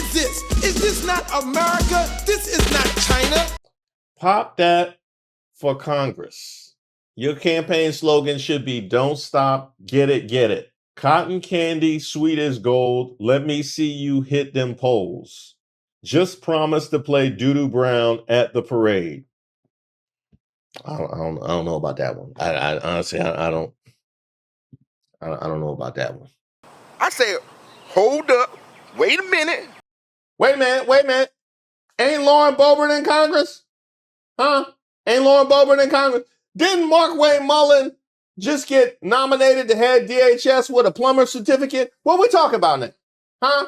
is this? Is this not America? This is not China. Pop that for Congress. Your campaign slogan should be don't stop, get it, get it. Cotton candy, sweet as gold. Let me see you hit them polls. Just promise to play Doo-Doo Brown at the parade. I don't know about that one. I honestly I don't know about that one. I say, hold up, wait a minute. Wait a minute. Ain't Lauren Boebert in Congress? Huh? Ain't Lauren Boebert in Congress? Didn't Markwayne Mullin just get nominated to head DHS with a plumber's certificate? What we talking about now? Huh?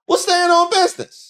We're staying on business.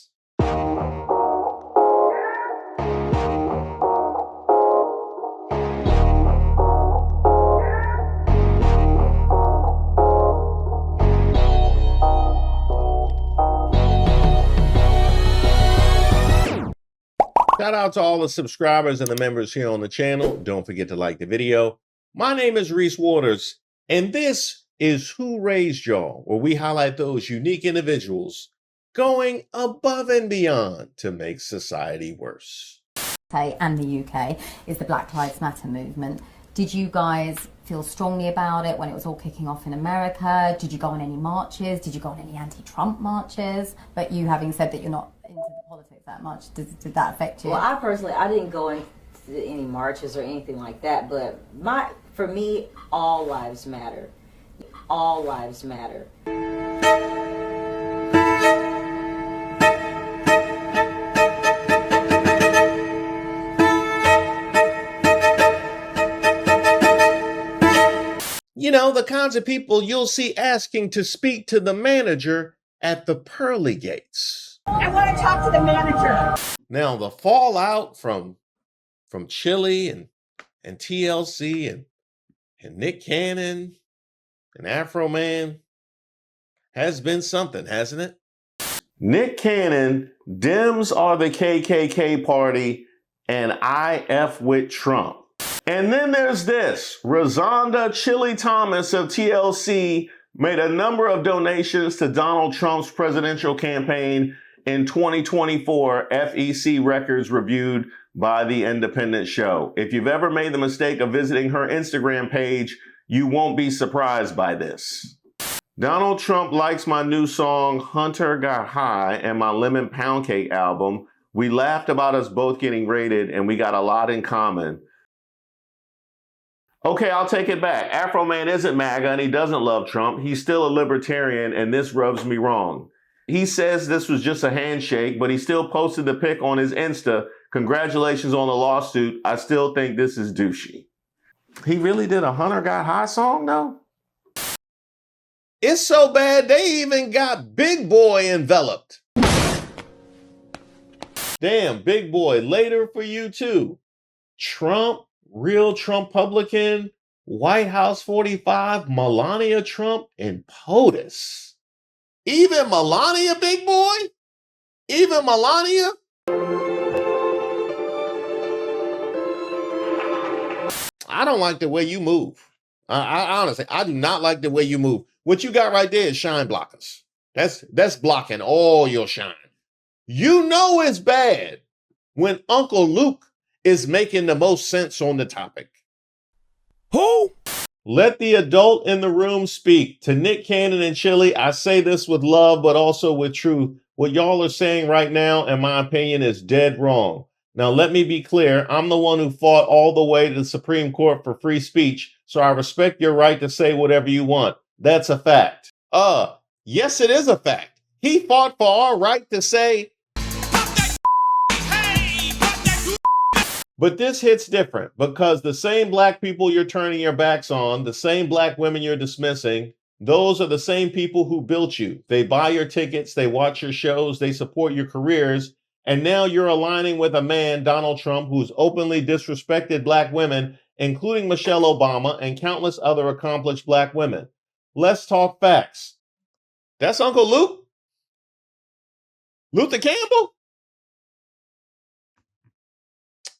Shout out to all the subscribers and the members here on the channel. Don't forget to like the video. My name is Reese Waters, and this is Who Raised Y'all, where we highlight those unique individuals going above and beyond to make society worse. And the UK is the Black Lives Matter movement. Did you guys feel strongly about it when it was all kicking off in America? Did you go on any marches? Did you go on any anti-Trump marches? But you having said that you're not into the politics that much, did that affect you? Well, I didn't go into any marches or anything like that, but for me, all lives matter. All lives matter. You know, the kinds of people you'll see asking to speak to the manager at the pearly gates. I want to talk to the manager. Now, the fallout from Chilli and TLC and Nick Cannon and Afro Man has been something, hasn't it? Nick Cannon, Dems are the KKK party, and I F with Trump. And then there's this. Razonda Chilli Thomas of TLC made a number of donations to Donald Trump's presidential campaign in 2024, FEC records reviewed by The Independent Show. If you've ever made the mistake of visiting her Instagram page, you won't be surprised by this. Donald Trump likes my new song, Hunter Got High, and my Lemon Pound Cake album. We laughed about us both getting rated, and we got a lot in common. Okay, I'll take it back. Afro Man isn't MAGA and he doesn't love Trump. He's still a libertarian, and this rubs me wrong. He says this was just a handshake, but he still posted the pic on his Insta. Congratulations on the lawsuit. I still think this is douchey. He really did a Hunter Got High song, though? It's so bad they even got Big Boi enveloped. Damn, Big Boi, later for you too. Trump, real Trump-publican, White House 45, Melania Trump, and POTUS. Even Melania, Big Boi? Even Melania? I don't like the way you move. I honestly, I do not like the way you move. What you got right there is shine blockers. That's blocking all your shine. You know it's bad when Uncle Luke is making the most sense on the topic. Who? Let the adult in the room speak. To Nick Cannon and Chilli, I say this with love, but also with truth. What y'all are saying right now, in my opinion, is dead wrong. Now, let me be clear. I'm the one who fought all the way to the Supreme Court for free speech, so I respect your right to say whatever you want. That's a fact. Yes, it is a fact. He fought for our right to say, but this hits different because the same black people you're turning your backs on, the same black women you're dismissing, those are the same people who built you. They buy your tickets, they watch your shows, they support your careers, and now you're aligning with a man, Donald Trump, who's openly disrespected black women, including Michelle Obama and countless other accomplished black women. Let's talk facts. That's Uncle Luke? Luther Campbell?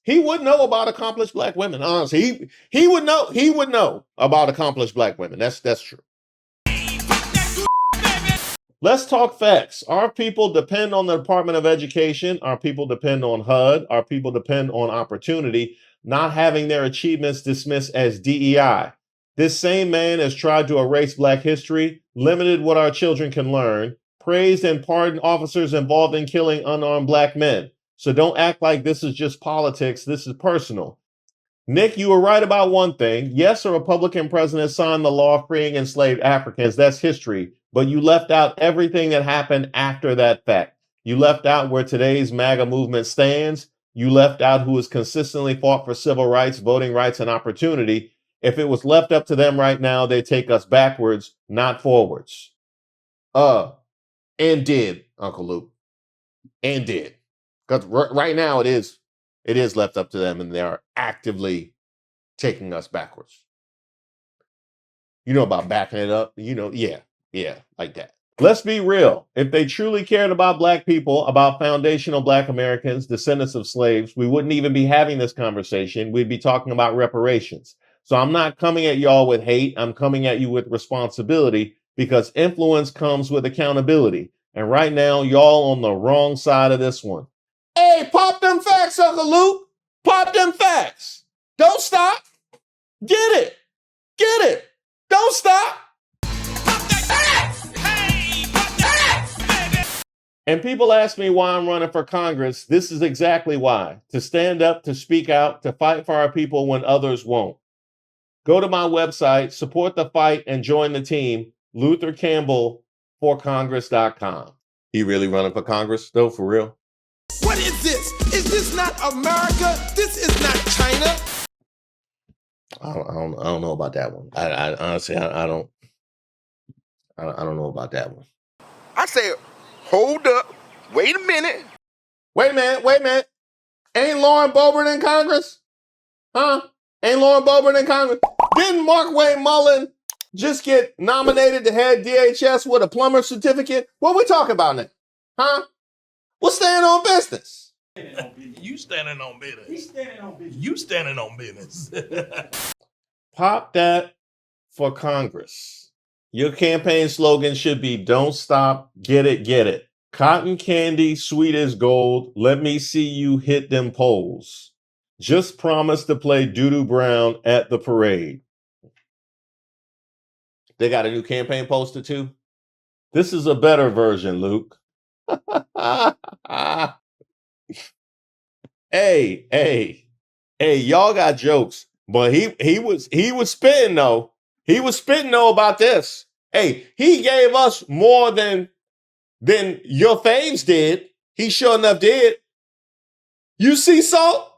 He would know about accomplished black women. Honestly, he would know about accomplished black women. That's true. Let's talk facts. Our people depend on the Department of Education. Our people depend on HUD. Our people depend on opportunity, not having their achievements dismissed as DEI. This same man has tried to erase Black history, limited what our children can learn, praised and pardoned officers involved in killing unarmed Black men. So don't act like this is just politics. This is personal. Nick, you were right about one thing. Yes, a Republican president signed the law freeing enslaved Africans. That's history. But you left out everything that happened after that fact. You left out where today's MAGA movement stands. You left out who has consistently fought for civil rights, voting rights, and opportunity. If it was left up to them right now, they take us backwards, not forwards. And did, Uncle Luke. And did. Because right now it is left up to them, and they are actively taking us backwards. You know about backing it up? You know, yeah, like that. Let's be real. If they truly cared about Black people, about foundational Black Americans, descendants of slaves, we wouldn't even be having this conversation. We'd be talking about reparations. So I'm not coming at y'all with hate. I'm coming at you with responsibility, because influence comes with accountability. And right now, y'all on the wrong side of this one. Hey, pop them facts, Uncle Luke. Pop them facts. Don't stop. Get it. Get it. Don't stop. Pop that facts. Hey, pop that facts, baby. And people ask me why I'm running for Congress. This is exactly why. To stand up, to speak out, to fight for our people when others won't. Go to my website, support the fight, and join the team, LutherCampbellForCongress.com. He really running for Congress, though, for real? What is this? Is this not America? This is not China. I don't know about that one. I honestly, I don't know about that one. I said, hold up, wait a minute. Wait a minute. Ain't Lauren Boebert in Congress? Huh? Ain't Lauren Boebert in Congress? Didn't Mark Wayne Mullen just get nominated to head DHS with a plumber's certificate? What we talking about now? Huh? We're staying on business. You standing on business. He's standing on business. You standing on business. Pop that for Congress. Your campaign slogan should be don't stop, get it, get it. Cotton candy, sweet as gold. Let me see you hit them polls. Just promise to play Doo-Doo Brown at the parade. They got a new campaign poster too. This is a better version, Luke. Hey, y'all got jokes, but he was spitting though. He was spitting though about this. Hey, he gave us more than your faves did. He sure enough did. You see, Salt?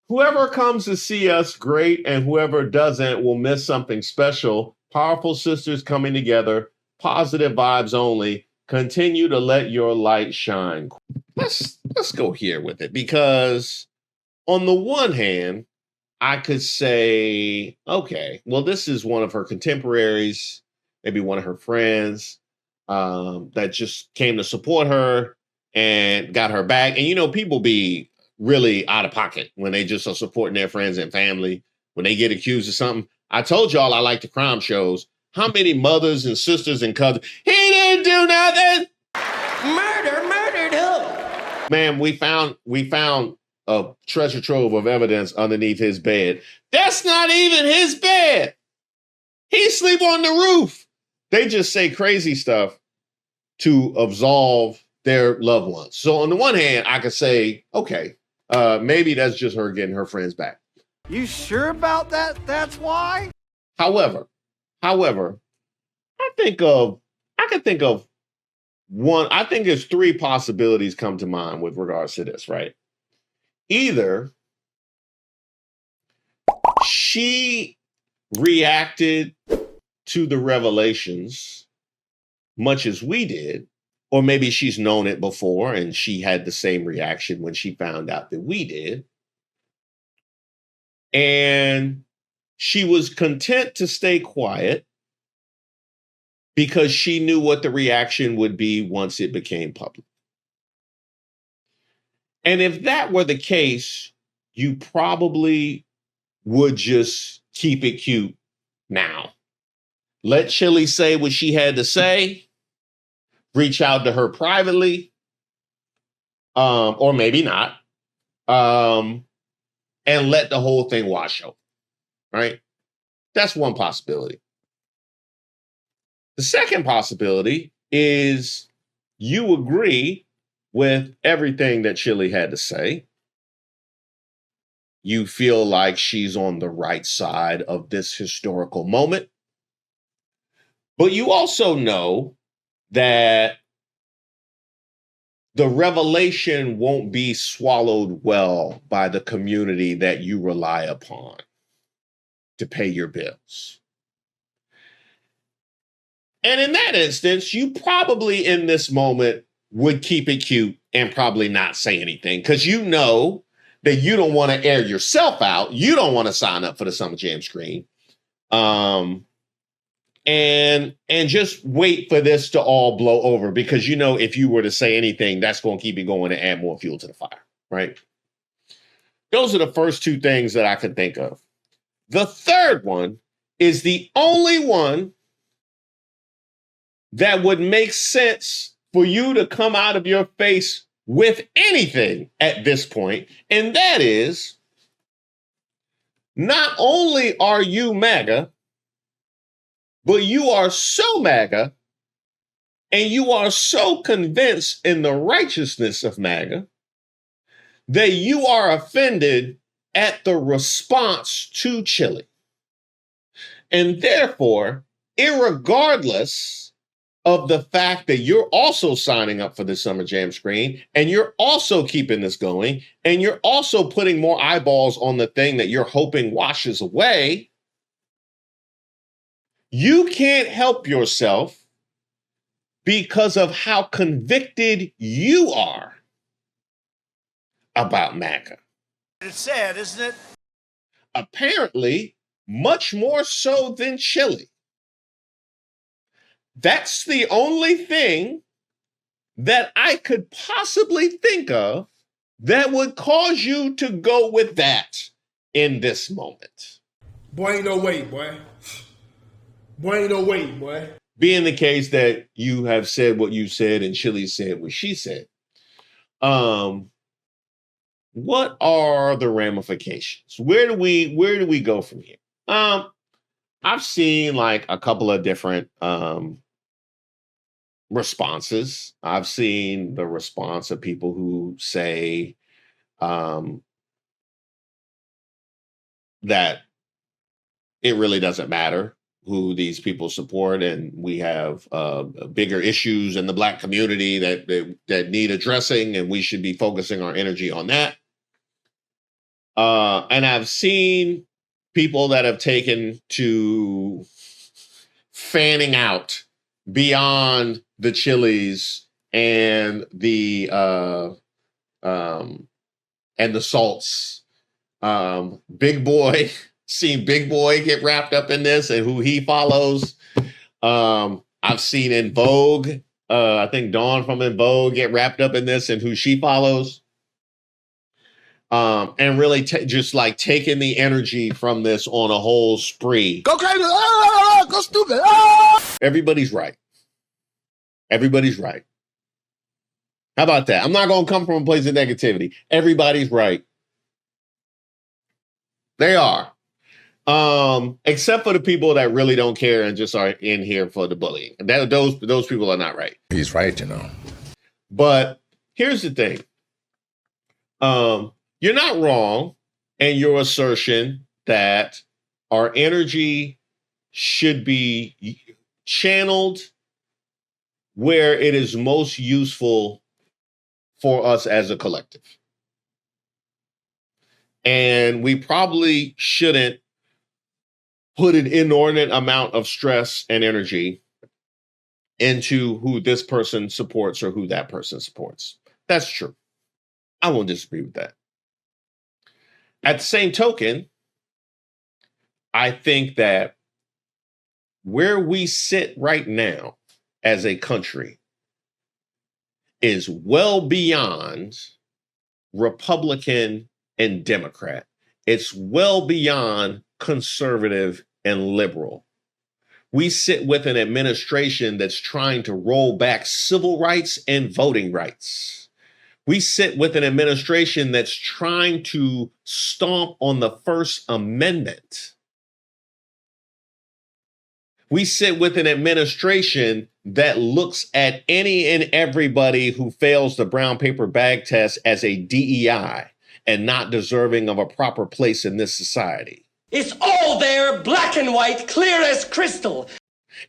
Whoever comes to see us, great, and whoever doesn't will miss something special. Powerful sisters coming together, positive vibes only. Continue to let your light shine. Let's go here with it, because on the one hand, I could say, okay, well, this is one of her contemporaries, maybe one of her friends that just came to support her and got her back. And, you know, people be really out of pocket when they just are supporting their friends and family. When they get accused of something, I told y'all I like the crime shows. How many mothers and sisters and cousins? He didn't do nothing. Murdered who? Man, we found a treasure trove of evidence underneath his bed. That's not even his bed. He sleep on the roof. They just say crazy stuff to absolve their loved ones. So on the one hand, I could say, okay, maybe that's just her getting her friends back. You sure about that? That's why? However, I can think of one. I think there's three possibilities come to mind with regards to this, right? Either she reacted to the revelations much as we did, or maybe she's known it before and she had the same reaction when she found out that we did. And she was content to stay quiet because she knew what the reaction would be once it became public. And if that were the case, you probably would just keep it cute now. Let Chilli say what she had to say, reach out to her privately, or maybe not, and let the whole thing wash out, right? That's one possibility. The second possibility is you agree with everything that Chilli had to say. You feel like she's on the right side of this historical moment. But you also know that the revelation won't be swallowed well by the community that you rely upon to pay your bills. And in that instance, you probably in this moment would keep it cute and probably not say anything because you know that you don't want to air yourself out. You don't want to sign up for the Summer Jam screen. And just wait for this to all blow over because you know if you were to say anything, that's going to keep it going and add more fuel to the fire, right? Those are the first two things that I could think of. The third one is the only one that would make sense for you to come out of your face with anything at this point, and that is not only are you MAGA, but you are so MAGA and you are so convinced in the righteousness of MAGA that you are offended at the response to Chilli. And therefore, irregardless of the fact that you're also signing up for the Summer Jam screen and you're also keeping this going and you're also putting more eyeballs on the thing that you're hoping washes away, you can't help yourself because of how convicted you are about MAGA. It's sad, isn't it? Apparently, much more so than Chilli. That's the only thing that I could possibly think of that would cause you to go with that in this moment. Boy, ain't no way, boy. Boy, ain't no way, boy. Being the case that you have said what you said and Chilli said what she said, what are the ramifications? Where do we go from here? I've seen like a couple of different responses. I've seen the response of people who say that it really doesn't matter who these people support, and we have bigger issues in the Black community that need addressing, and we should be focusing our energy on that. And I've seen people that have taken to fanning out beyond the Chillis and the Salts. Big Boi, seen Big Boi get wrapped up in this and who he follows. I've seen in Vogue, I think Dawn from In Vogue get wrapped up in this and who she follows. And really just like taking the energy from this on a whole spree. Go crazy. Go stupid. Everybody's right. Everybody's right. How about that? I'm not going to come from a place of negativity. Everybody's right. They are. Except for the people that really don't care and just are in here for the bullying. Those people are not right. He's right, you know. But here's the thing. You're not wrong in your assertion that our energy should be channeled where it is most useful for us as a collective. And we probably shouldn't put an inordinate amount of stress and energy into who this person supports or who that person supports. That's true. I won't disagree with that. At the same token, I think that where we sit right now as a country is well beyond Republican and Democrat. It's well beyond conservative and liberal. We sit with an administration that's trying to roll back civil rights and voting rights. We sit with an administration that's trying to stomp on the First Amendment. We sit with an administration that looks at any and everybody who fails the brown paper bag test as a DEI and not deserving of a proper place in this society. It's all there, black and white, clear as crystal.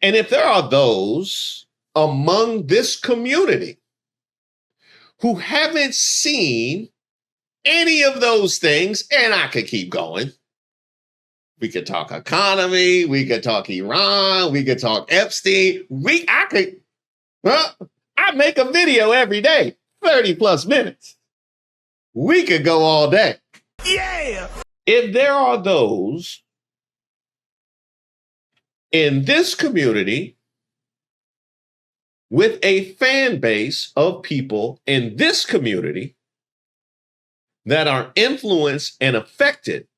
And if there are those among this community who haven't seen any of those things, and I could keep going. We could talk economy, we could talk Iran, we could talk Epstein. I make a video every day, 30 plus minutes. We could go all day. Yeah! If there are those in this community with a fan base of people in this community that are influenced and affected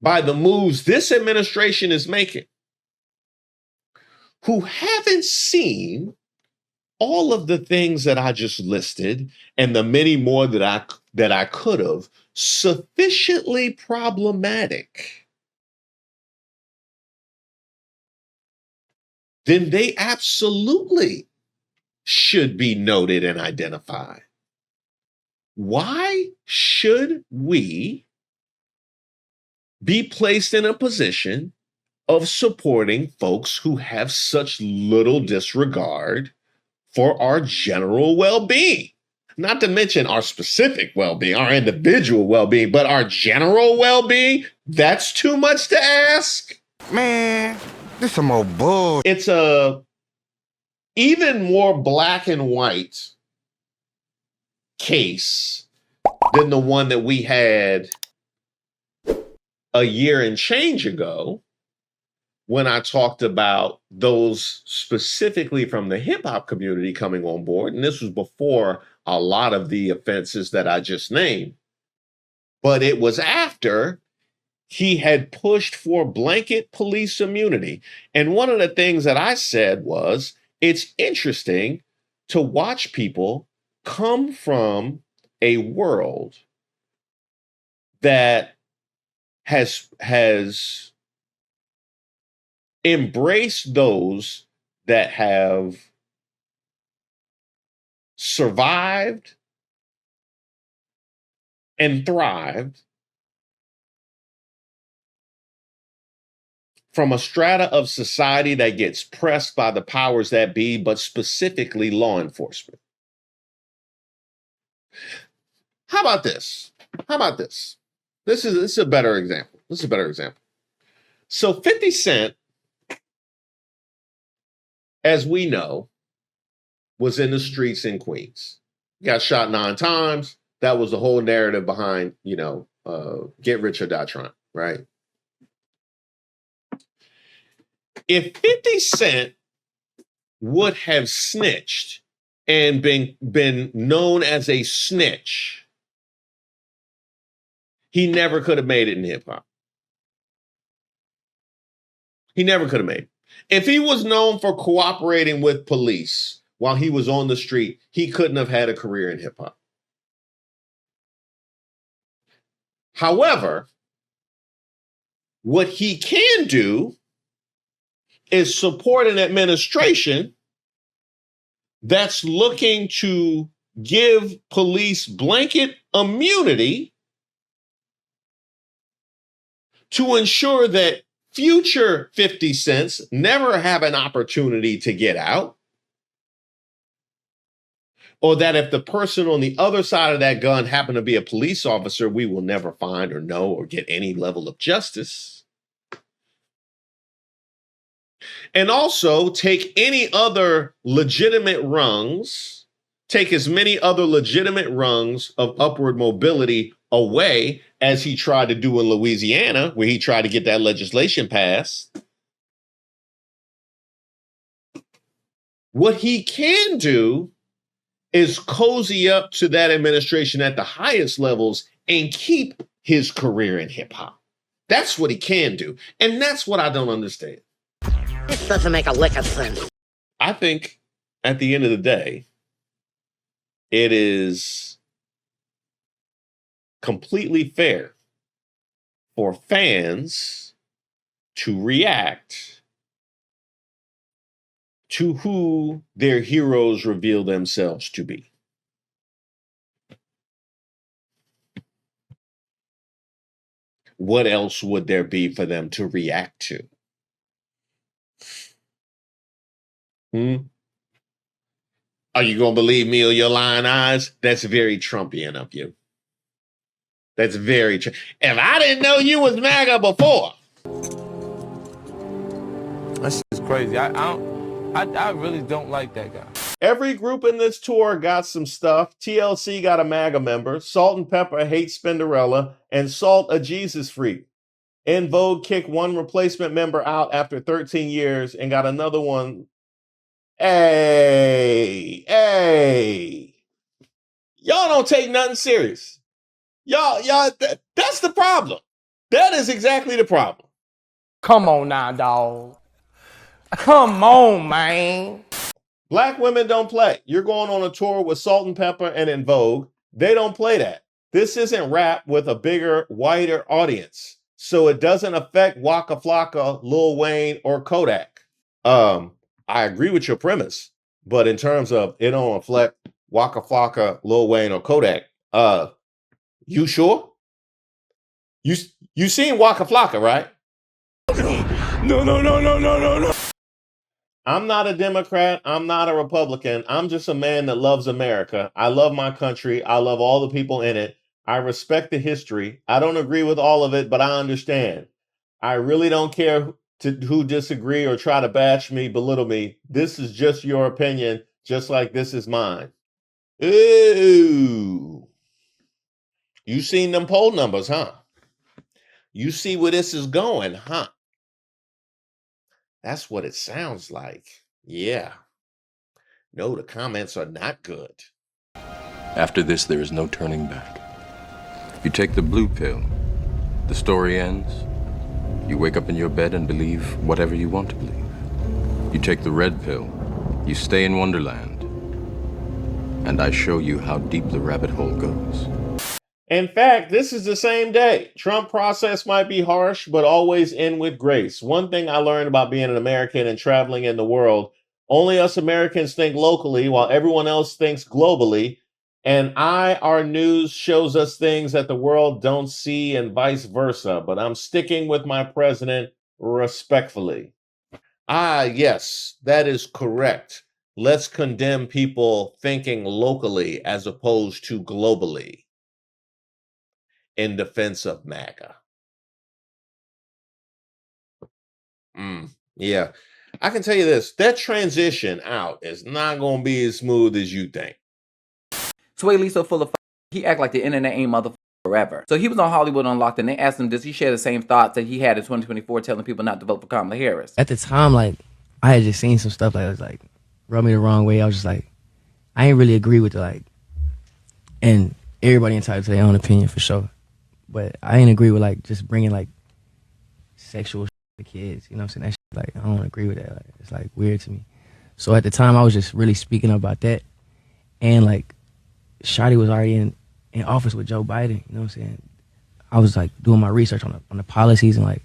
by the moves this administration is making, who haven't seen all of the things that I just listed and the many more that I could have, sufficiently problematic, then they absolutely should be noted and identified. Why should we be placed in a position of supporting folks who have such little disregard for our general well-being? Not to mention our specific well-being, our individual well-being, but our general well-being? That's too much to ask. Man, this some old bull. It's a even more black and white case than the one that we had a year and change ago when I talked about those specifically from the hip hop community coming on board. And this was before a lot of the offenses that I just named. But it was after he had pushed for blanket police immunity. And one of the things that I said was, it's interesting to watch people come from a world that has embraced those that have survived and thrived from a strata of society that gets pressed by the powers that be, but specifically law enforcement. How about this? This is a better example. So 50 Cent, as we know, was in the streets in Queens. Got shot 9 times. That was the whole narrative behind, Get Rich or Die Trying, right? If 50 Cent would have snitched and been known as a snitch, he never could have made it in hip hop. He never could have made it. If he was known for cooperating with police while he was on the street, he couldn't have had a career in hip hop. However, what he can do is support an administration that's looking to give police blanket immunity to ensure that future 50 Cents never have an opportunity to get out, or that if the person on the other side of that gun happened to be a police officer, we will never find or know or get any level of justice. And also take any other legitimate rungs, take as many other legitimate rungs of upward mobility away as he tried to do in Louisiana, where he tried to get that legislation passed. What he can do is cozy up to that administration at the highest levels and keep his career in hip hop. That's what he can do. And that's what I don't understand. This doesn't make a lick of sense. I think at the end of the day, it is completely fair for fans to react to who their heroes reveal themselves to be. What else would there be for them to react to? Are you going to believe me or your lying eyes? That's very Trumpian of you. That's very If I didn't know you was MAGA before. That shit is crazy. I really don't like that guy. Every group in this tour got some stuff. TLC got a MAGA member. Salt-N-Pepa hates Spinderella. And Salt a Jesus freak. En Vogue kicked one replacement member out after 13 years and got another one. Hey. Y'all don't take nothing serious. Y'all, that's the problem. That is exactly the problem. Come on now, dog. Come on, man. Black women don't play. You're going on a tour with Salt-N-Pepa and En Vogue. They don't play that. This isn't rap with a bigger, wider audience. So it doesn't affect Waka Flocka, Lil Wayne, or Kodak. I agree with your premise, but in terms of it don't reflect Waka Flocka, Lil Wayne, or Kodak, you sure? You seen Waka Flocka, right? No. I'm not a Democrat. I'm not a Republican. I'm just a man that loves America. I love my country. I love all the people in it. I respect the history. I don't agree with all of it, but I understand. I really don't care who disagree or try to bash me, belittle me. This is just your opinion, just like this is mine. Ooh. You seen them poll numbers, huh? You see where this is going, huh? That's what it sounds like. Yeah. No, the comments are not good. After this, there is no turning back. You take the blue pill, the story ends. You wake up in your bed and believe whatever you want to believe. You take the red pill, you stay in Wonderland, and I show you how deep the rabbit hole goes. In fact, this is the same day. Trump process might be harsh, but always end with grace. One thing I learned about being an American and traveling in the world, only us Americans think locally while everyone else thinks globally. And our news shows us things that the world don't see and vice versa. But I'm sticking with my president respectfully. Yes, that is correct. Let's condemn people thinking locally as opposed to globally. In defense of MAGA. Yeah. I can tell you this, that transition out is not going to be as smooth as you think. Swae Lee so full of he act like the internet ain't motherfucker forever. So he was on Hollywood Unlocked and they asked him, does he share the same thoughts that he had in 2024 telling people not to vote for Kamala Harris? At the time, like, I had just seen some stuff that was like, rubbed me the wrong way. I was just like, I ain't really agree with it, like, and everybody entitled to their own opinion for sure. But I ain't agree with like just bringing like sexual shit to kids. You know what I'm saying? That shit, like, I don't agree with that. Like, it's like weird to me. So at the time, I was just really speaking about that. And like, Shotty was already in office with Joe Biden. You know what I'm saying? I was like doing my research on the policies and like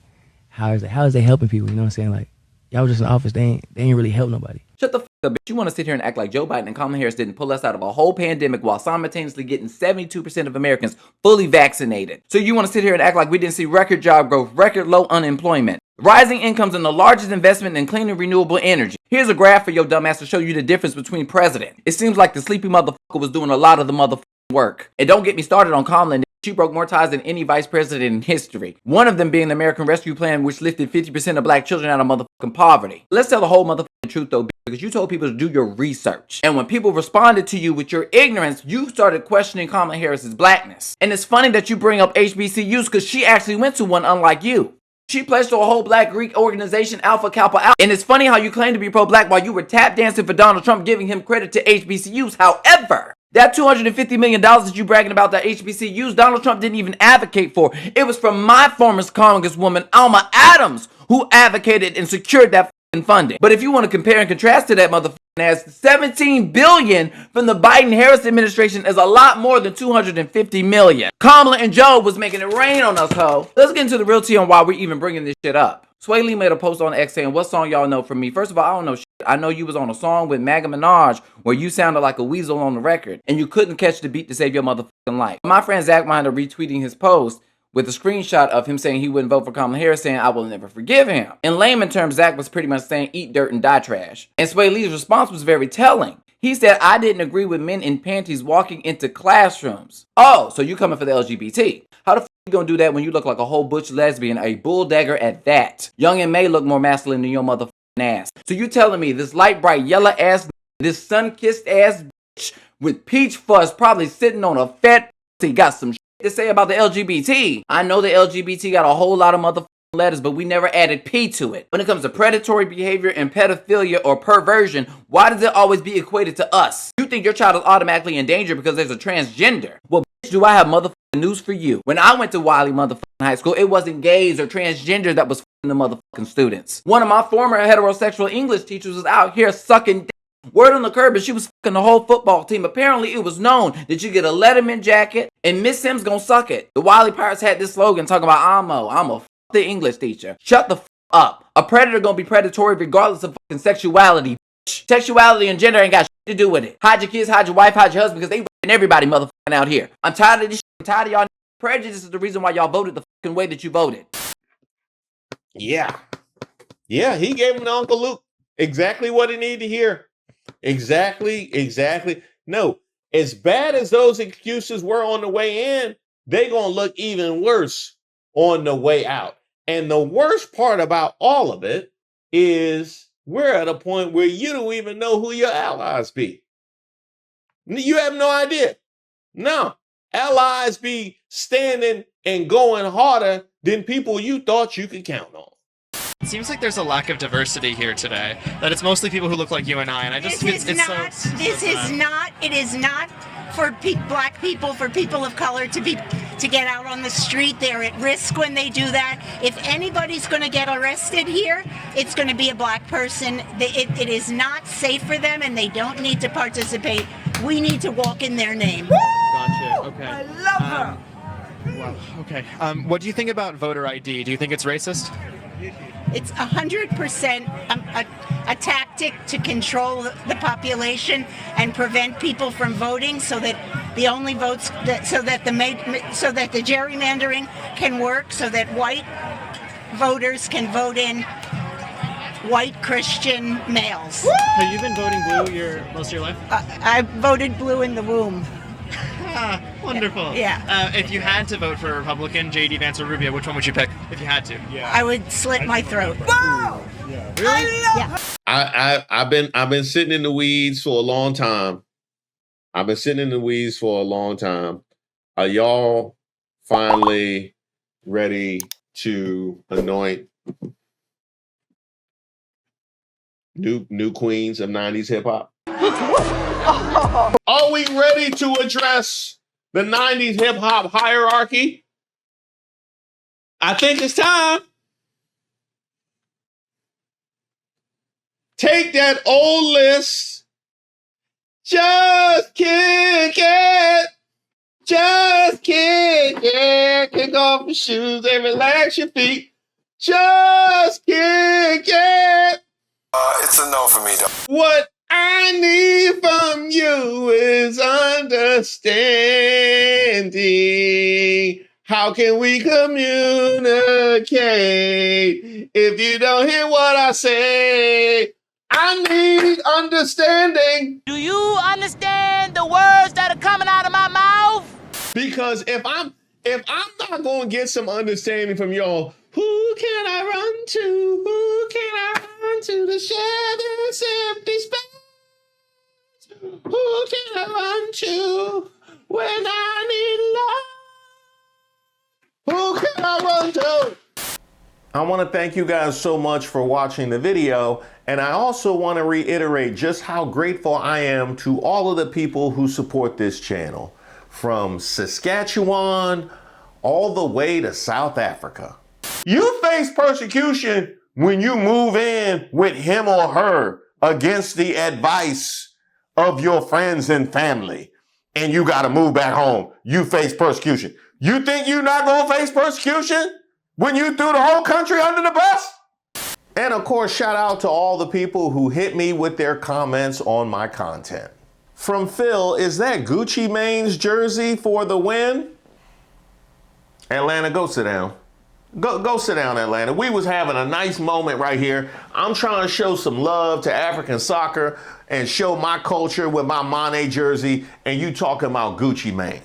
how is they helping people? You know what I'm saying? Like, y'all was just in office. They ain't really help nobody. Shut the fuck up, bitch. You want to sit here and act like Joe Biden and Kamala Harris didn't pull us out of a whole pandemic while simultaneously getting 72% of Americans fully vaccinated. So you want to sit here and act like we didn't see record job growth, record low unemployment, rising incomes, and the largest investment in clean and renewable energy. Here's a graph for your dumbass to show you the difference between president. It seems like the sleepy motherfucker was doing a lot of the motherfucking work. And don't get me started on Kamala. She broke more ties than any vice president in history. One of them being the American Rescue Plan, which lifted 50% of black children out of motherfucking poverty. Let's tell the whole motherfucking truth though, because you told people to do your research. And when people responded to you with your ignorance, you started questioning Kamala Harris's blackness. And it's funny that you bring up HBCUs because she actually went to one unlike you. She pledged to a whole black Greek organization, Alpha Kappa Alpha. And it's funny how you claim to be pro-black while you were tap dancing for Donald Trump, giving him credit to HBCUs. However, That $250 million that you bragging about that HBCUs, Donald Trump didn't even advocate for. It was from my former Congresswoman, Alma Adams, who advocated and secured that funding. But if you want to compare and contrast to that motherfucking ass, $17 billion from the Biden-Harris administration is a lot more than $250 million. Kamala and Joe was making it rain on us, ho. Let's get into the real tea on why we're even bringing this shit up. Swae Lee made a post on X saying, what song y'all know from me? First of all, I don't know shit. I know you was on a song with Maga where you sounded like a weasel on the record, and you couldn't catch the beat to save your motherfucking life. My friend Zach Minder retweeting his post with a screenshot of him saying he wouldn't vote for Kamala Harris, saying, I will never forgive him. In layman terms, Zach was pretty much saying, eat dirt and die trash. And Swae Lee's response was very telling. He said, I didn't agree with men in panties walking into classrooms. Oh, so you coming for the LGBT. How the f*** you gonna do that when you look like a whole butch lesbian, a bulldagger at that? Young and May look more masculine than your motherfucking ass. So you telling me this light bright yellow ass, this sun-kissed ass bitch with peach fuzz probably sitting on a fat pussy got some shit to say about the LGBT? I know the LGBT got a whole lot of motherfucking letters, but we never added P to it. When it comes to predatory behavior and pedophilia or perversion, why does it always be equated to us? You think your child is automatically in danger because there's a transgender? Well, bitch, do I have motherfucking news for you. When I went to Wiley motherfucking high school, it wasn't gays or transgender that was the motherfucking students. One of my former heterosexual English teachers was out here sucking dick. Word on the curb, and she was fucking the whole football team. Apparently, it was known that you get a Letterman jacket and Miss Sims gonna suck it. The Wiley Pirates had this slogan talking about, I'm a the English teacher. Shut the up. A predator gonna be predatory regardless of fucking sexuality. Bitch. Sexuality and gender ain't got shit to do with it. Hide your kids, hide your wife, hide your husband, because they raping everybody motherfucking out here. I'm tired of this shit. I'm tired of y'all. Prejudice is the reason why y'all voted the fucking way that you voted. Yeah. Yeah, he gave him to Uncle Luke exactly what he needed to hear. Exactly. No, as bad as those excuses were on the way in, they gonna look even worse on the way out. And the worst part about all of it is we're at a point where you don't even know who your allies be. You have no idea. No, allies be standing and going harder than people you thought you could count on. It seems like there's a lack of diversity here today. That it's mostly people who look like you and I just it is not for black people, for people of color to get out on the street. They're at risk when they do that. If anybody's going to get arrested here, it's going to be a black person. It is not safe for them, and they don't need to participate. We need to walk in their name. Gotcha. Okay. I love her. Wow. Okay. What do you think about voter ID? Do you think it's racist? It's 100% a tactic to control the population and prevent people from voting, so that the only votes so that the gerrymandering can work, so that white voters can vote in white Christian males. Have you been voting blue most of your life? I voted blue in the womb. Wonderful. Yeah. If you had to vote for a Republican, J.D. Vance or Rubio, which one would you pick if you had to? Yeah. I would slit my throat. Wow! Yeah. Really? Yeah. I've been sitting in the weeds for a long time. Are y'all finally ready to anoint new queens of 90s hip hop? Are we ready to address the 90s hip hop hierarchy? I think it's time. Take that old list. Just kick it. Just kick it. Kick off your shoes and relax your feet. Just kick it. It's a no for me, though. What I need from you is understanding. How can we communicate if you don't hear what I say? I need understanding. Do you understand the words that are coming out of my mouth? Because if I'm not going to get some understanding from y'all, who can I run to? Who can I run to share this empty space? Who can I run to when I need love? Who can I run to? I want to thank you guys so much for watching the video, and I also want to reiterate just how grateful I am to all of the people who support this channel, from Saskatchewan all the way to South Africa. You face persecution when you move in with him or her against the advice of your friends and family, and you got to move back home. You face persecution. You think you're not going to face persecution when you threw the whole country under the bus? And of course, shout out to all the people who hit me with their comments on my content. From Phil, is that Gucci Mane's jersey for the win? Atlanta, go sit down. Go sit down, Atlanta. We was having a nice moment right here. I'm trying to show some love to African soccer and show my culture with my Mane jersey, and you talking about Gucci Mane.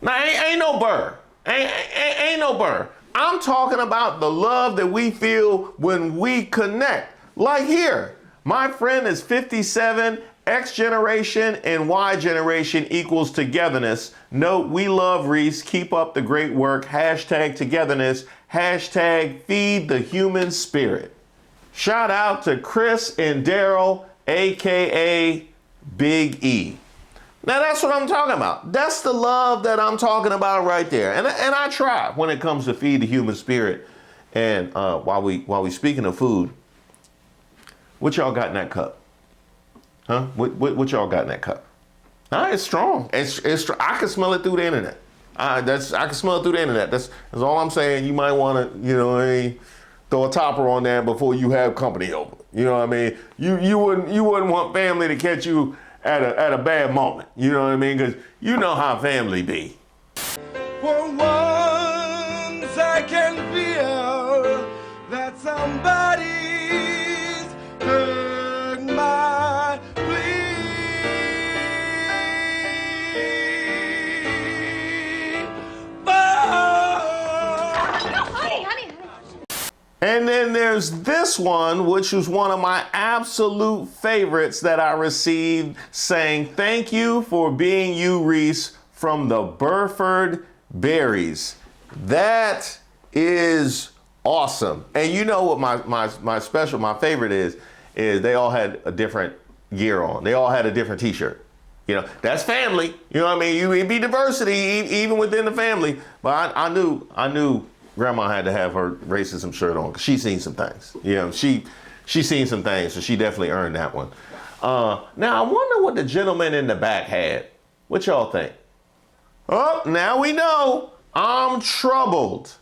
Now, ain't no burr. Ain't no burr. I'm talking about the love that we feel when we connect. Like here, my friend is 57, X generation and Y generation equals togetherness. Note, we love Reese. Keep up the great work. Hashtag togetherness. Hashtag feed the human spirit. Shout out to Chris and Daryl, AKA Big E. Now that's what I'm talking about. That's the love that I'm talking about right there. And I try when it comes to feed the human spirit. And while we speaking of food, what y'all got in that cup? Huh? What y'all got in that cup? It's strong. It's I can smell it through the internet. I can smell it through the internet. That's all I'm saying. You might want to, throw a topper on there before you have company over. You know what I mean? You wouldn't want family to catch you at a bad moment. You know what I mean? Because you know how family be. For once I can feel that somebody's heard my plea. Honey. And then there's this one, which was one of my absolute favorites that I received, saying, "Thank you for being you, Reese," from the Burford Berries. That is awesome. And you know what my favorite is they all had a different gear on. They all had a different t-shirt. That's family. You know what I mean? It'd be diversity even within the family. But I knew Grandma had to have her racism shirt on because she's seen some things. She's seen some things, so she definitely earned that one. Now I wonder what the gentleman in the back had. What y'all think? Oh, now we know. I'm troubled.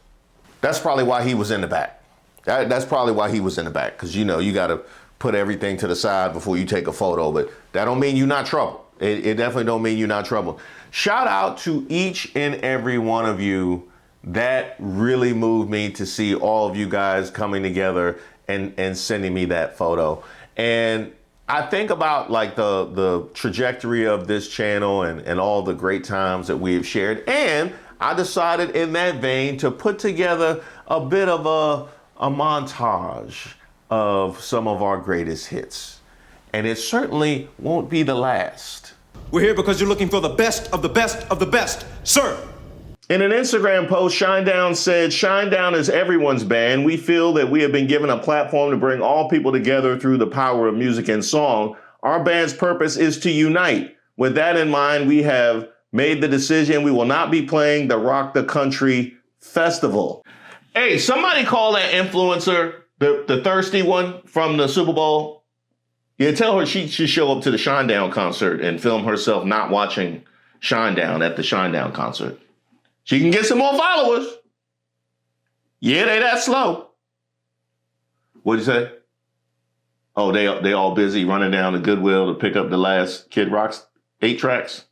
That's probably why he was in the back. That's probably why he was in the back, because you got to put everything to the side before you take a photo. But that don't mean you're not troubled. It definitely don't mean you're not troubled. Shout out to each and every one of you. That really moved me to see all of you guys coming together and sending me that photo. And I think about like the trajectory of this channel and all the great times that we have shared. And I decided in that vein to put together a bit of a montage of some of our greatest hits. And it certainly won't be the last. We're here because you're looking for the best of the best of the best, sir. In an Instagram post, Shinedown said, "Shinedown is everyone's band. We feel that we have been given a platform to bring all people together through the power of music and song. Our band's purpose is to unite. With that in mind, we have made the decision we will not be playing the Rock the Country Festival." Hey, somebody call that influencer, the thirsty one from the Super Bowl. Yeah, tell her she should show up to the Shinedown concert and film herself not watching Shinedown at the Shinedown concert. She can get some more followers. Yeah, they that slow. What'd you say? Oh, they all busy running down to Goodwill to pick up the last Kid Rock's 8 tracks.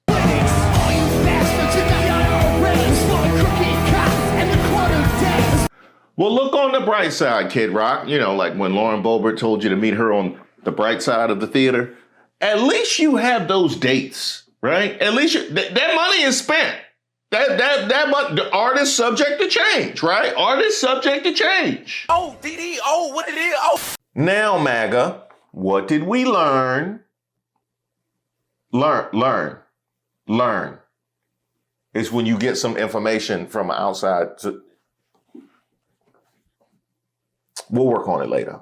Well, look on the bright side, Kid Rock. Like when Lauren Boebert told you to meet her on the bright side of the theater. At least you have those dates, right? At least that money is spent. The artist subject to change, right? Artist subject to change. Oh, DD, oh, what it is, oh. Now, Maga, what did we learn? Learn. It's when you get some information from outside. We'll work on it later.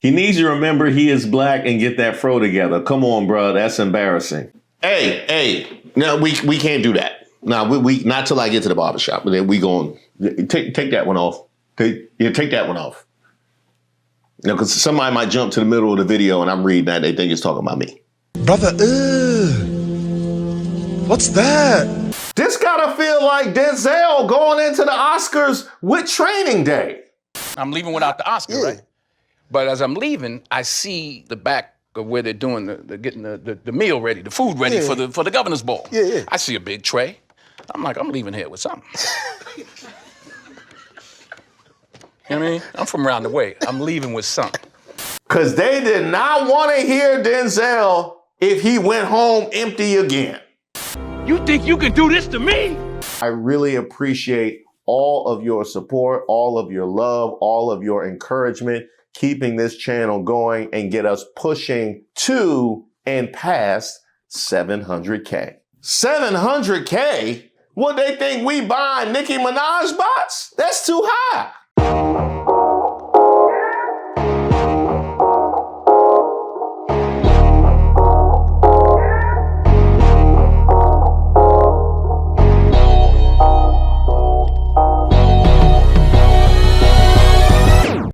He needs to remember he is black and get that fro together. Come on, bro. That's embarrassing. Hey. No, we can't do that. No, we not till I get to the barbershop. But then we going take that one off. Take that one off. You know, because somebody might jump to the middle of the video and I'm reading that. They think it's talking about me. Brother, what's that? This gotta feel like Denzel going into the Oscars with Training Day. I'm leaving without the Oscar, right? But as I'm leaving, I see the back of where they're doing getting the meal ready, the food ready for the governor's ball. I see a big tray. I'm like, I'm leaving here with something. You know what I mean? I'm from around the way. I'm leaving with something. Because they did not want to hear Denzel if he went home empty again. You think you can do this to me? I really appreciate all of your support, all of your love, all of your encouragement, keeping this channel going and get us pushing to and past 700K. 700K? What, they think we buying Nicki Minaj bots? That's too high.